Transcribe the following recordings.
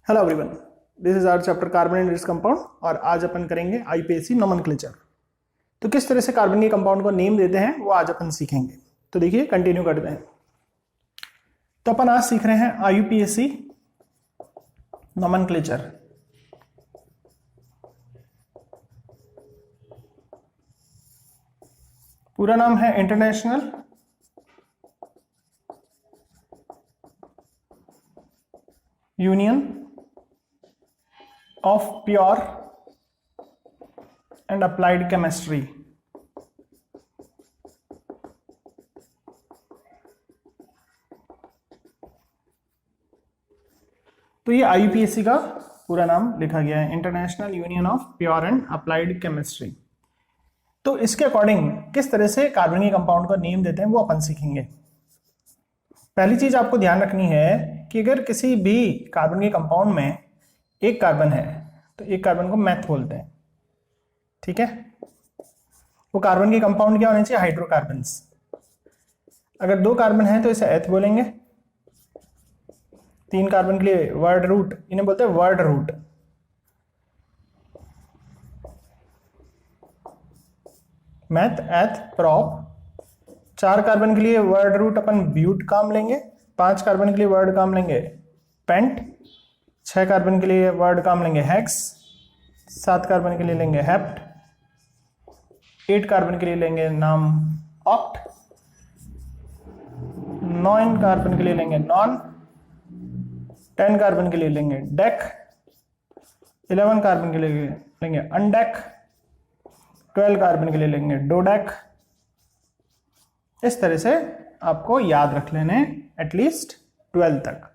Hello everyone, this is our chapter carbon and its compound और आज अपन करेंगे IPSC nomenclature. तो किस तरह से कार्बन के कंपाउंड को नेम देते हैं वो आज अपन सीखेंगे। तो देखिए कंटिन्यू करते हैं। तो अपन आज सीख रहे हैं आईयूपीएससी नोमेनक्लेचर। पूरा नाम है international union of pure and applied chemistry। तो ये आईयूपीएससी का पूरा नाम लिखा गया है, international union of pure and applied chemistry. तो इसके अकॉर्डिंग किस तरह से कार्बन के कंपाउंड का नेम देते हैं वो अपन सीखेंगे। पहली चीज आपको ध्यान रखनी है कि अगर किसी भी कार्बन के कंपाउंड में एक कार्बन है तो एक कार्बन को मैथ बोलते हैं, ठीक है। वो कार्बन के कंपाउंड क्या होने चाहिए? हाइड्रोकार्बन्स। अगर दो कार्बन है तो इसे एथ बोलेंगे। तीन कार्बन के लिए वर्ड रूट, इन्हें बोलते हैं वर्ड रूट। मैथ, एथ, प्रॉप। चार कार्बन के लिए वर्ड रूट अपन ब्यूट काम लेंगे। पांच कार्बन के लिए वर्ड काम लेंगे पेंट। 6 कार्बन के लिए वर्ड काम लेंगे हेक्स। 7 कार्बन के लिए लेंगे हेप्ट। 8 कार्बन के लिए लेंगे नाम ऑक्ट। 9 कार्बन के लिए लेंगे नॉन। 10 कार्बन के लिए लेंगे डेक। 11 कार्बन के लिए लेंगे अनडेक। 12 कार्बन के लिए लेंगे डोडेक। इस तरह से आपको याद रख लेने एटलीस्ट 12 तक।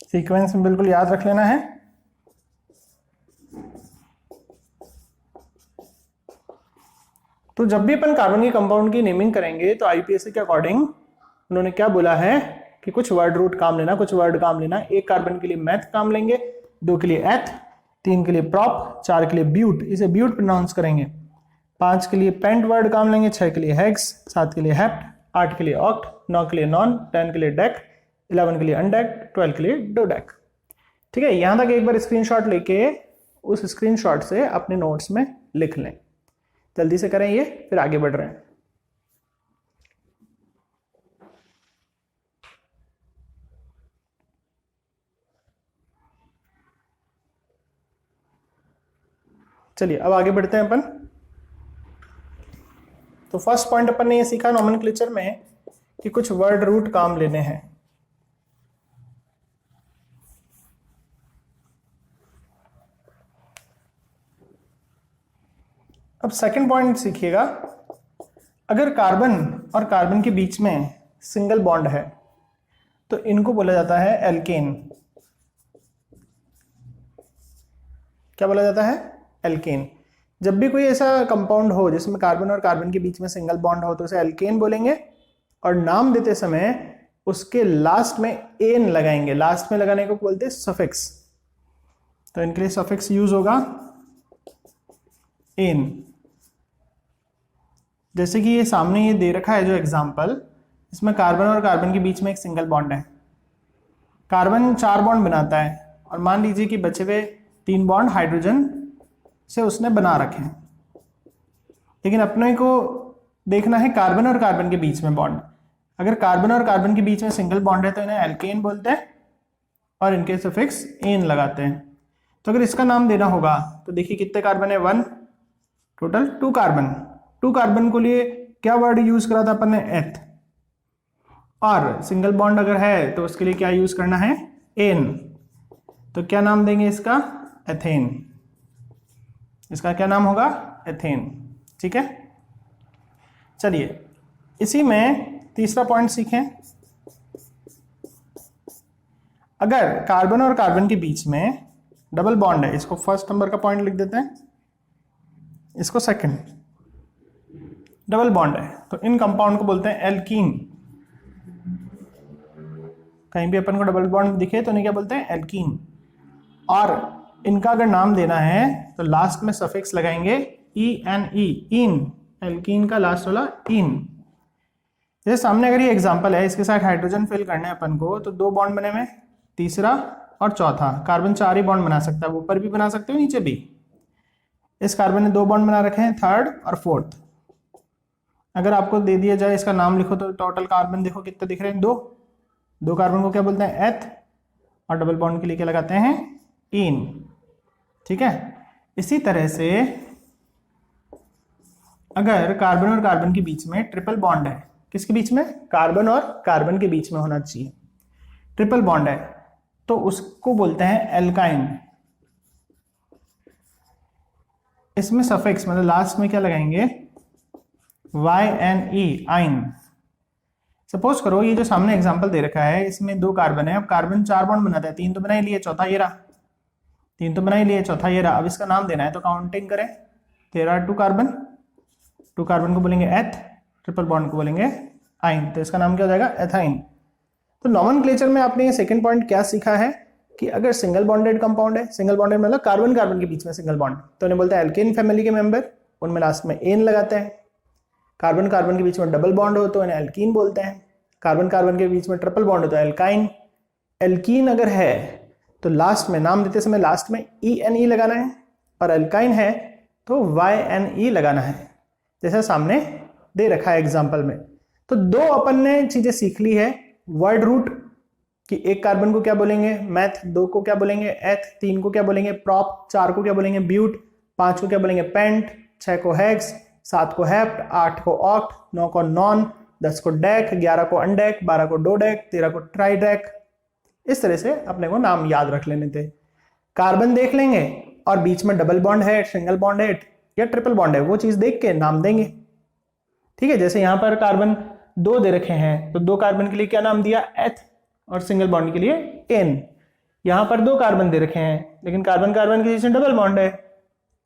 सीक्वेंस में बिल्कुल याद रख लेना है। तो जब भी अपन कार्बन के कंपाउंड की नेमिंग करेंगे तो आईयूपीएससी के अकॉर्डिंग उन्होंने क्या बोला है कि कुछ वर्ड रूट काम लेना, कुछ वर्ड काम लेना। एक कार्बन के लिए मैथ काम लेंगे, 2 के लिए एथ, 3 के लिए प्रॉप, 4 के लिए ब्यूट, इसे ब्यूट प्रोनाउंस करेंगे। 5 के लिए पेंट वर्ड काम लेंगे, 6 के लिए हेक्स, 7 के लिए हेप्ट, 8 के लिए ऑक्ट, 9 के लिए नॉन, 10 के लिए डेक, 11 के लिए अनडेक, 12 के लिए डोडेक। ठीक है, यहां तक एक बार स्क्रीनशॉट लेके उस स्क्रीनशॉट से अपने नोट्स में लिख लें। जल्दी से करें ये, फिर आगे बढ़ रहे हैं। चलिए अब आगे बढ़ते हैं अपन। तो फर्स्ट पॉइंट अपन ने ये सीखा नोमेनक्लेचर में कि कुछ वर्ड रूट काम लेने हैं। अब सेकंड पॉइंट सीखिएगा। अगर कार्बन और कार्बन के बीच में सिंगल बॉन्ड है तो इनको बोला जाता है एल्केन। क्या बोला जाता है? एल्केन। जब भी कोई ऐसा कंपाउंड हो जिसमें कार्बन और कार्बन के बीच में सिंगल बॉन्ड हो तो उसे एल्केन बोलेंगे। और नाम देते समय उसके लास्ट में एन लगाएंगे। लास्ट में लगाने को बोलते हैं सफिक्स। तो इनके लिए सफिक्स यूज होगा एन। जैसे कि ये सामने ये दे रखा है जो एग्जाम्पल, इसमें कार्बन और कार्बन के बीच में एक सिंगल बॉन्ड है। कार्बन 4 बॉन्ड बनाता है और मान लीजिए कि बचे हुए 3 बॉन्ड हाइड्रोजन से उसने बना रखे हैं। लेकिन अपने को देखना है कार्बन और कार्बन के बीच में बॉन्ड। अगर कार्बन और कार्बन के बीच में सिंगल बॉन्ड है तो इन्हें एल्केन बोलते हैं और इनके सफिक्स एन लगाते हैं। तो अगर इसका नाम देना होगा तो देखिए कितने कार्बन है? 1, टोटल 2 कार्बन। 2 कार्बन को लिए क्या वर्ड यूज करा था अपन ने? एथ। और सिंगल बॉन्ड अगर है तो उसके लिए क्या यूज करना है? एन। तो क्या नाम देंगे इसका? एथेन। इसका क्या नाम होगा? एथेन। ठीक है, चलिए इसी में तीसरा पॉइंट सीखें। अगर कार्बन और कार्बन के बीच में डबल बॉन्ड है, इसको फर्स्ट नंबर का पॉइंट लिख देते हैं, इसको सेकंड। डबल बॉन्ड है तो इन कंपाउंड को बोलते हैं एल्कीन। कहीं भी अपन को डबल बॉन्ड दिखे तो इन्हें क्या बोलते हैं? एल्कीन। और इनका अगर नाम देना है तो लास्ट में सफिक्स लगाएंगे ई एन ई, इन। एल्कीन का लास्ट वाला इन। जैसे सामने अगर ये एग्जांपल है, इसके साथ हाइड्रोजन फिल करना है अपन को, तो 2 बॉन्ड बने हुए, तीसरा और चौथा। कार्बन 4 ही बॉन्ड बना सकता है, ऊपर भी बना सकते हो नीचे भी। इस कार्बन ने 2 बॉन्ड बना रखे हैं, थर्ड और फोर्थ। अगर आपको दे दिया जाए इसका नाम लिखो, तो टोटल कार्बन देखो कितने दिख रहे हैं, 2 कार्बन को क्या बोलते हैं, एथ, और डबल बॉन्ड के लिए क्या लगाते हैं, इन। ठीक है। इसी तरह से अगर कार्बन और कार्बन के बीच में ट्रिपल बॉन्ड है, किसके बीच में, कार्बन और कार्बन के बीच में होना चाहिए, ट्रिपल बॉन्ड है, तो उसको बोलते हैं एल्काइन। इसमें सफिक्स मतलब लास्ट में क्या लगाएंगे, YNE, आइन। सपोज करो ये जो सामने एग्जांपल दे रखा है, इसमें 2 कार्बन है। अब कार्बन 4 बॉन्ड बनाता है, 3 तो बना ही लिए, चौथा ये रहा, 3 तो बना ही लिए, चौथा ये रहा। अब इसका नाम देना है, तो काउंटिंग करें, 13 2 कार्बन, 2 कार्बन को बोलेंगे एथ, ट्रिपल बॉन्ड को बोलेंगे आइन, तो इसका नाम क्या हो जाएगा, एथाइन। तो नॉमेनक्लेचर में आपने ये सेकंड पॉइंट क्या सीखा है कि अगर सिंगल बॉन्डेड कंपाउंड है, सिंगल बॉन्डेड मतलब कार्बन कार्बन के बीच में सिंगल बॉन्ड, तो उन्हें बोलते हैं एल्केन फैमिली के मेंबर, उनमें लास्ट में एन लगाते हैं। कार्बन कार्बन के बीच में डबल बॉन्ड हो तो इन्हें एल्कीन बोलते हैं। कार्बन कार्बन के बीच में ट्रिपल बॉन्ड हो तो एल्काइन। एल्कीन अगर है तो लास्ट में नाम देते समय लास्ट में ENE लगाना है, और एल्काइन है तो YNE लगाना है, जैसा सामने दे रखा है एग्जाम्पल में। तो 2 अपन ने चीजें सीख ली है, वर्ड रूट कि 1 कार्बन को क्या बोलेंगे मैथ, 2 को क्या बोलेंगे एथ, 3 को क्या बोलेंगे प्रॉप, 4 को क्या बोलेंगे ब्यूट, 5 को क्या बोलेंगे पेंट, 6 को हेक्स, 7 को हेप्ट, 8 को ऑक्ट, 9 को नॉन, 10 को डेक, 11 को अनडेक, 12 को डोडेक, 13 को ट्राइडेक। इस तरह से अपने को नाम याद रख लेने थे। कार्बन देख लेंगे और बीच में डबल बॉन्ड है, सिंगल बॉन्ड है या ट्रिपल बॉन्ड है, वो चीज देख के नाम देंगे। ठीक है। जैसे यहां पर कार्बन 2 दे रखे हैं, तो 2 कार्बन के लिए क्या नाम दिया, एथ, और सिंगल बॉन्ड के लिए एन। यहां पर 2 कार्बन दे रखे हैं, लेकिन कार्बन कार्बन के बीच में डबल बॉन्ड है,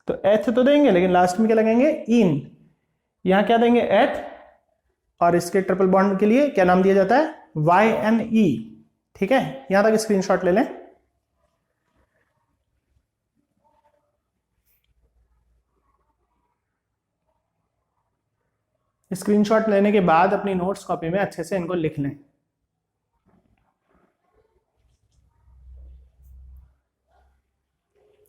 तो एथ तो देंगे, लेकिन लास्ट में क्या लगेंगे, इन। यहां क्या देंगे, एथ, और इसके ट्रिपल बॉन्ड के लिए क्या नाम दिया जाता है, YNE। ठीक है। यहां तक स्क्रीनशॉट ले लें। स्क्रीनशॉट लेने के बाद अपनी नोट्स कॉपी में अच्छे से इनको लिख लें।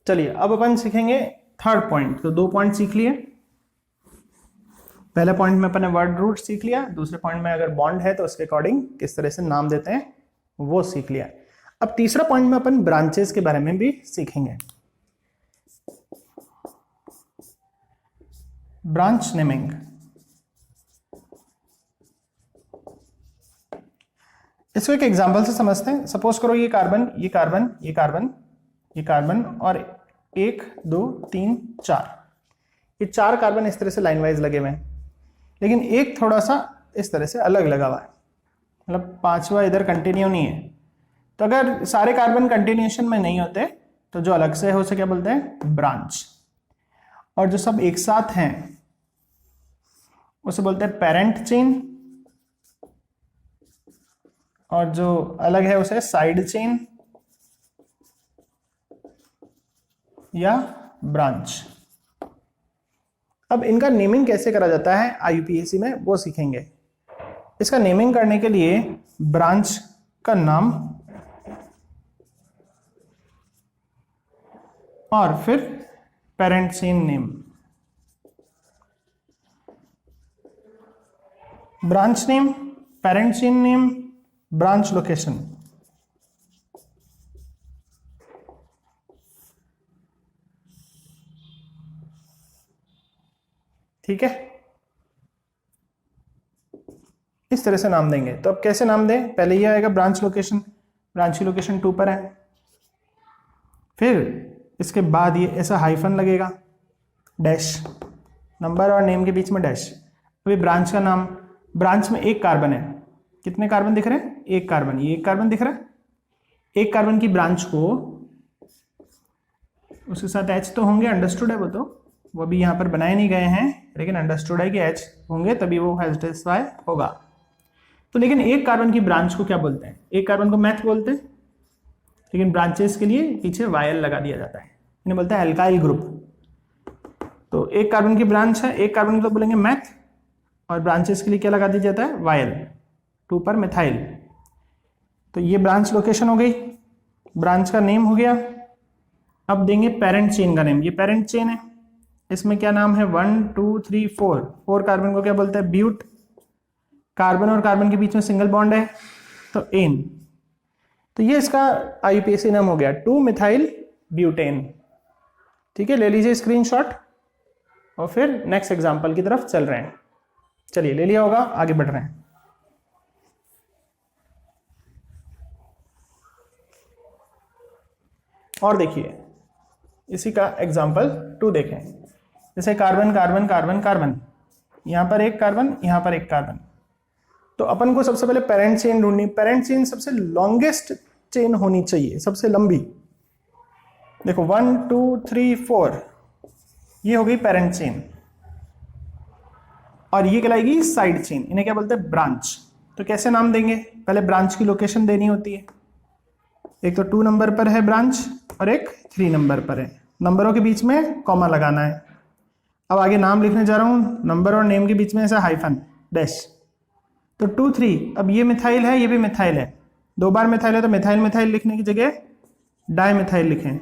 चलिए अब अपन सीखेंगे थर्ड पॉइंट। तो 2 पॉइंट सीख लिए। पहले पॉइंट में अपन ने वर्ड रूट सीख लिया, दूसरे पॉइंट में अगर बॉन्ड है तो उसके अकॉर्डिंग किस तरह से नाम देते हैं वो सीख लिया। अब तीसरा पॉइंट में अपन ब्रांचेस के बारे में भी सीखेंगे। Branch naming. इसको एक एग्जांपल से समझते हैं। सपोज करो ये कार्बन, ये कार्बन, ये कार्बन, ये कार्बन, और 1 2 3 4, ये 4 कार्बन इस तरह से लाइन वाइज लगे हुए हैं, लेकिन एक थोड़ा सा इस तरह से अलग लगा हुआ है, मतलब 5वां इधर कंटिन्यू नहीं है। तो अगर सारे कार्बन कंटिन्यूएशन में नहीं होते तो जो अलग से है उसे क्या बोलते हैं, ब्रांच। और जो सब एक साथ हैं उसे बोलते हैं पेरेंट चेन, और जो अलग है उसे साइड चेन या ब्रांच। अब इनका नेमिंग कैसे करा जाता है IUPAC में वो सीखेंगे। इसका नेमिंग करने के लिए ब्रांच का नाम और फिर parent chain name. Branch name, parent chain name, branch location. ठीक है। इस तरह से नाम देंगे। तो अब कैसे नाम दें, पहले ये आएगा ब्रांच लोकेशन, ब्रांच की लोकेशन 2 पर है, फिर इसके बाद ये ऐसा हाइफन लगेगा, डैश, नंबर और नेम के बीच में डैश। अभी ब्रांच का नाम, ब्रांच में 1 कार्बन है, कितने कार्बन दिख रहे हैं, 1 कार्बन, ये 1 कार्बन दिख रहा है। 1 कार्बन की ब्रांच को उसके साथ H तो होंगे, अंडरस्टूड है वो भी यहाँ पर बनाए नहीं गए हैं, लेकिन अंडरस्टूड है कि H होंगे तभी वो सेटिस्फाई होगा। तो लेकिन 1 कार्बन की ब्रांच को क्या बोलते हैं, 1 कार्बन को मैथ बोलते हैं, लेकिन ब्रांचेस के लिए पीछे YL लगा दिया जाता है, इन्हें बोलते हैं एल्काइल ग्रुप। तो 1 कार्बन की ब्रांच है, 1 कार्बन को बोलेंगे मैथ, और ब्रांचेस के लिए क्या लगा दिया जाता है, वाइल, 2 पर मिथाइल। तो ये ब्रांच लोकेशन हो गई, ब्रांच का नेम हो गया। अब देंगे पेरेंट चेन का नेम। ये पेरेंट चेन है, इसमें क्या नाम है, 1 2 3 4। 4 कार्बन को क्या बोलते हैं, ब्यूट। कार्बन और कार्बन के बीच में सिंगल बॉन्ड है तो एन। तो ये इसका आईयूपीएसी नाम हो गया, 2 मिथाइल ब्यूटेन। ठीक है, ले लीजिए स्क्रीनशॉट और फिर नेक्स्ट एग्जांपल की तरफ चल रहे हैं। चलिए, ले लिया होगा, आगे बढ़ रहे हैं। और देखिए इसी का एग्जांपल 2 देखें। जैसे कार्बन कार्बन कार्बन कार्बन, यहां पर एक कार्बन, यहां पर एक कार्बन। तो अपन को सबसे पहले पेरेंट चेन ढूंढनी। पेरेंट चेन सबसे लॉन्गेस्ट चेन होनी चाहिए, सबसे लंबी। देखो 1 2 3 4, ये हो गई पेरेंट चेन। और ये कहलाएगी साइड चेन, इन्हें क्या बोलते हैं, ब्रांच। तो कैसे नाम देंगे, पहले ब्रांच की लोकेशन देनी होती है। एक तो 2 नंबर पर है ब्रांच और एक 3 नंबर पर है। नंबरों के बीच में कॉमा लगाना है। अब आगे नाम लिखने जा रहा हूं, नंबर और नेम के बीच में ऐसा हाइफन डैश। तो 2 3, अब ये मिथाइल है, ये भी मिथाइल है, 2 बार मिथाइल है, तो मिथाइल मिथाइल लिखने की जगह डाइमिथाइल लिखें।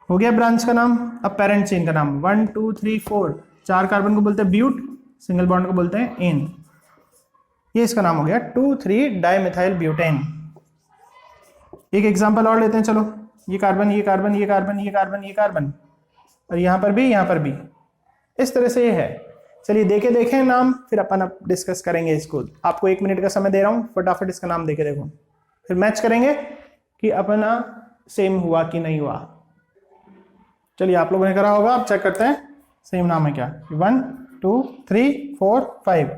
हो गया ब्रांच का नाम। अब पेरेंट चेन का नाम 1 2 3 4, 4 कार्बन को बोलते हैं ब्यूट, सिंगल बॉन्ड को बोलते हैं एन। ये इसका नाम हो गया 2 3 डाइमिथाइल ब्यूटेन। एक एग्जांपल और लेते हैं, चलो। ये कार्बन, ये कार्बन, ये कार्बन, ये कार्बन, ये कार्बन, और यहां पर भी, यहां पर भी। इस तरह से ये है। चलिए देखें नाम, फिर अपन अब डिस्कस करेंगे इसको। आपको 1 मिनट का समय दे रहा हूं, फटाफट इसका नाम देके देखो, फिर मैच करेंगे कि अपना सेम हुआ कि नहीं हुआ। चलिए, आप लोगों ने करा होगा, आप चेक करते हैं सेम नाम है क्या। 1 2 3 4 5,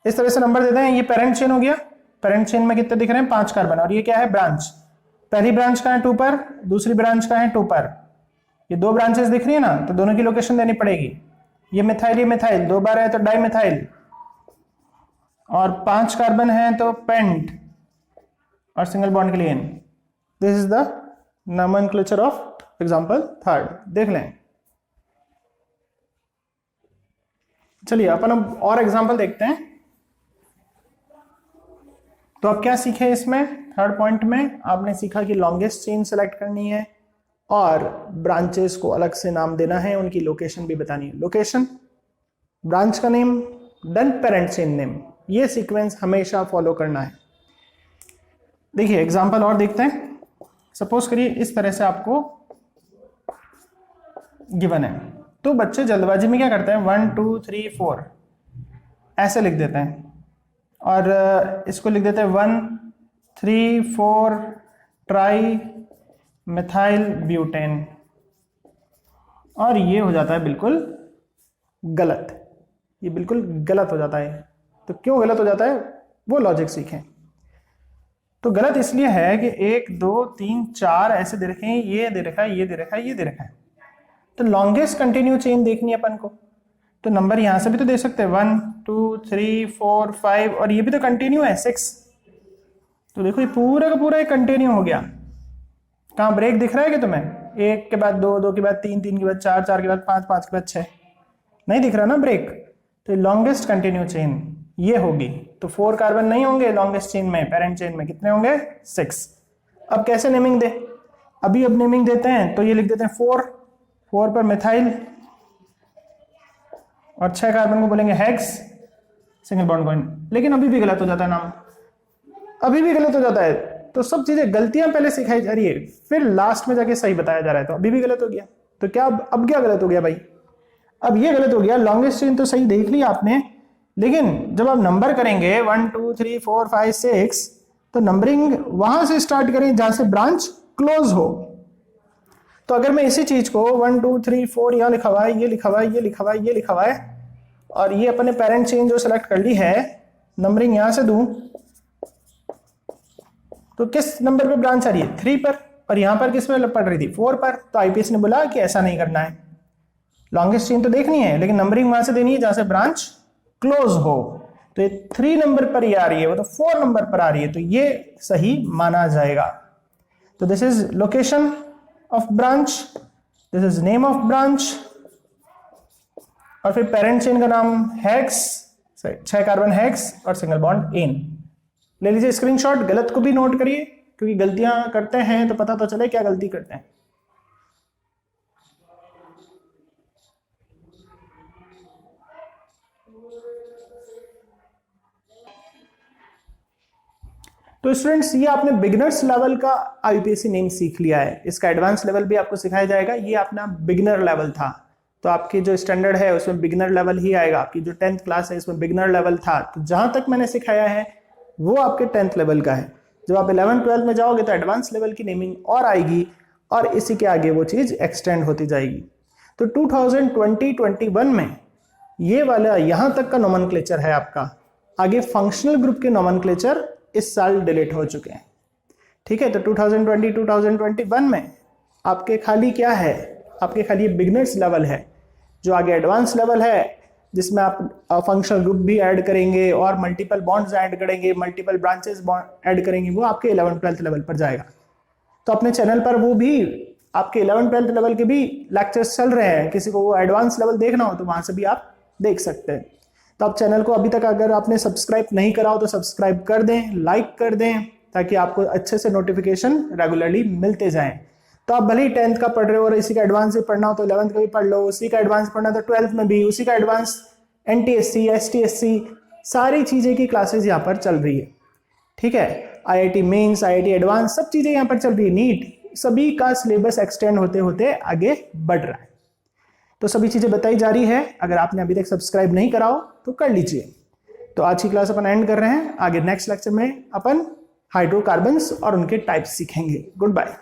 इस तरह से नंबर देते हैं। ये पेरेंट चेन हो गया। पेरेंट चेन में कितने दिख रहे हैं, 5 कार्बन। और ये क्या है, ब्रांच। पहली ब्रांच का है 2 पर, दूसरी ब्रांच का है 2 पर। ये 2 ब्रांचेस दिख रही है ना, तो दोनों की लोकेशन देनी पड़ेगी। ये मिथाइल 2 बार है तो डाइमिथाइल, और 5 कार्बन है तो पेंट, और सिंगल बॉन्ड के लिए ane. This is the nomenclature of example 3। देख लें। चलिए अपन अब और एग्जाम्पल देखते हैं। तो अब क्या सीखे इसमें, 3rd पॉइंट में आपने सीखा कि लॉन्गेस्ट चेन सेलेक्ट करनी है और ब्रांचेस को अलग से नाम देना है, उनकी लोकेशन भी बतानी है। लोकेशन, ब्रांच का name, then parent chain name. ये सीक्वेंस हमेशा फॉलो करना है। देखिए एग्जांपल और देखते हैं। सपोज करिए इस तरह से आपको गिवन है, तो बच्चे जल्दबाजी में क्या करते हैं, 1 2 3 4 ऐसे लिख देते हैं, और इसको लिख देते हैं 1 3 4 ट्राई मिथाइल ब्यूटेन, और ये हो जाता है बिल्कुल गलत। ये बिल्कुल गलत हो जाता है। तो क्यों गलत हो जाता है, वो लॉजिक सीखें। तो गलत इसलिए है कि 1 2 3 4 ऐसे दे रखे हैं, ये दे रखा है, ये दे रखा है, ये दे रखा है। तो लॉन्गेस्ट कंटिन्यू चेन देखनी है अपन को, तो नंबर यहां से भी तो दे सकते हैं 1 2 3 4 5, और ये भी तो कंटिन्यू है 6। तो देखो ये पूरा का पूरा एक कंटिन्यू हो गया। कहां ब्रेक दिख रहा है कि तुम्हें, 1 के बाद 2, 2 के बाद 3, 3 के बाद 4, 4 के बाद 5, 5 के बाद 6, नहीं दिख रहा ना ब्रेक। तो लॉन्गेस्ट कंटिन्यू चेन ये होगी। तो 4 कार्बन नहीं होंगे लॉन्गेस्ट चेन में, पेरेंट चेन में कितने होंगे, 6। अब कैसे नेमिंग दे, अब नेमिंग देते हैं तो ये लिख देते हैं 4 पर मिथाइल, और 6 कार्बन को बोलेंगे हेक्स, सिंगल बॉन्ड को। लेकिन अभी भी गलत हो जाता है नाम, अभी भी गलत हो जाता है। तो सब चीजें गलतियां पहले सिखाई जा रही है, फिर लास्ट में जाके सही बताया जा रहा है, तो अभी भी गलत हो गया। तो क्या अब क्या गलत हो गया भाई, अब ये गलत हो गया। लॉन्गेस्ट चेन तो सही देख लिया आपने, लेकिन जब आप नंबर करेंगे 1 2 3 4 5 6, तो नंबरिंग वहां से स्टार्ट करें जहां से ब्रांच क्लोज हो। तो अगर मैं इसी चीज को 1 2 3 4 यहां लिखा हुआ है, ये लिखा हुआ है, ये लिखा हुआ है, ये लिखा हुआ है, और ये अपने पेरेंट चेन जो सेलेक्ट कर ली है, नंबरिंग यहां से दूं, तो किस नंबर पे ब्रांच आ रही है, 3 पर, और यहां पर किस में पड़ रही थी, 4 पर। तो आईपीएस ने बोला कि ऐसा नहीं करना है, लॉन्गेस्ट चेन तो देखनी है, लेकिन नंबरिंग वहां से देनी है जहां से ब्रांच क्लोज हो। तो ये 3 नंबर पर ही आ रही है, वो तो 4 नंबर पर आ रही है, तो ये सही माना जाएगा। तो this is location of branch, this is name of branch, और फिर पेरेंट चेन का नाम हेक्स, 6 कार्बन हेक्स और सिंगल बॉन्ड एन। ले लीजिए स्क्रीनशॉट, गलत को भी नोट करिए क्योंकि गलतियां करते हैं तो पता तो चले क्या गलती करते हैं। तो स्टूडेंट्स ये आपने बिगिनर्स लेवल का आईयूपीएसी नेम सीख लिया है, इसका एडवांस लेवल भी आपको सिखाया जाएगा। ये अपना बिगिनर लेवल था, तो आपकी जो स्टैंडर्ड है उसमें बिगिनर लेवल ही आएगा। आपकी जो 10th क्लास है इसमें बिगिनर लेवल था, तो जहां तक मैंने सिखाया है वो आपके 10th लेवल का है। जब आप 11th 12th में जाओगे तो एडवांस लेवल की नेमिंग और आएगी और इसी के आगे वो चीज एक्सटेंड होती जाएगी। तो 2020-21 में ये वाला यहां तक का नोमेनक्लेचर है आपका। आगे फंक्शनल ग्रुप के नोमेनक्लेचर इस साल डिलीट हो चुके हैं, ठीक है। तो 2020-2021 में आपके खाली क्या है, आपके खाली बिगिनर्स लेवल है। जो आगे एडवांस लेवल है जिसमें आप फंक्शनल ग्रुप भी ऐड करेंगे और मल्टीपल बॉन्ड्स ऐड करेंगे, मल्टीपल ब्रांचेस ऐड करेंगे, वो आपके 11th 12th लेवल पर जाएगा। तो अपने चैनल पर वो भी आपके 11th 12th लेवल के भी लेक्चर्स चल रहे हैं, किसी को वो एडवांस लेवल देखना हो तो वहां से भी आप देख सकते हैं। तो आप चैनल को अभी तक अगर आपने सब्सक्राइब नहीं करा हो तो सब्सक्राइब कर दें, लाइक कर दें, ताकि आपको अच्छे से नोटिफिकेशन रेगुलरली मिलते जाएं। तो आप भले ही 10th का पढ़ रहे हो और इसी का एडवांस भी पढ़ना हो तो 11th का भी पढ़ लो, उसी का एडवांस पढ़ना तो 12th में भी उसी का एडवांस, NTSC STSC सारी चीजें की क्लासेस यहाँ पर चल रही है, ठीक है। IIT मेंस, IIT एडवांस सब चीजें यहाँ पर चल रही है। नीट सभी का सिलेबस एक्सटेंड होते होते आगे बढ़ रहा है। तो सभी चीजें बताई जा रही है। अगर आपने अभी तक सब्सक्राइब नहीं करा हो तो कर लीजिए। तो आज की क्लास अपन एंड कर रहे हैं। आगे नेक्स्ट लेक्चर में अपन हाइड्रोकार्बन्स और उनके टाइप्स सीखेंगे। Good bye.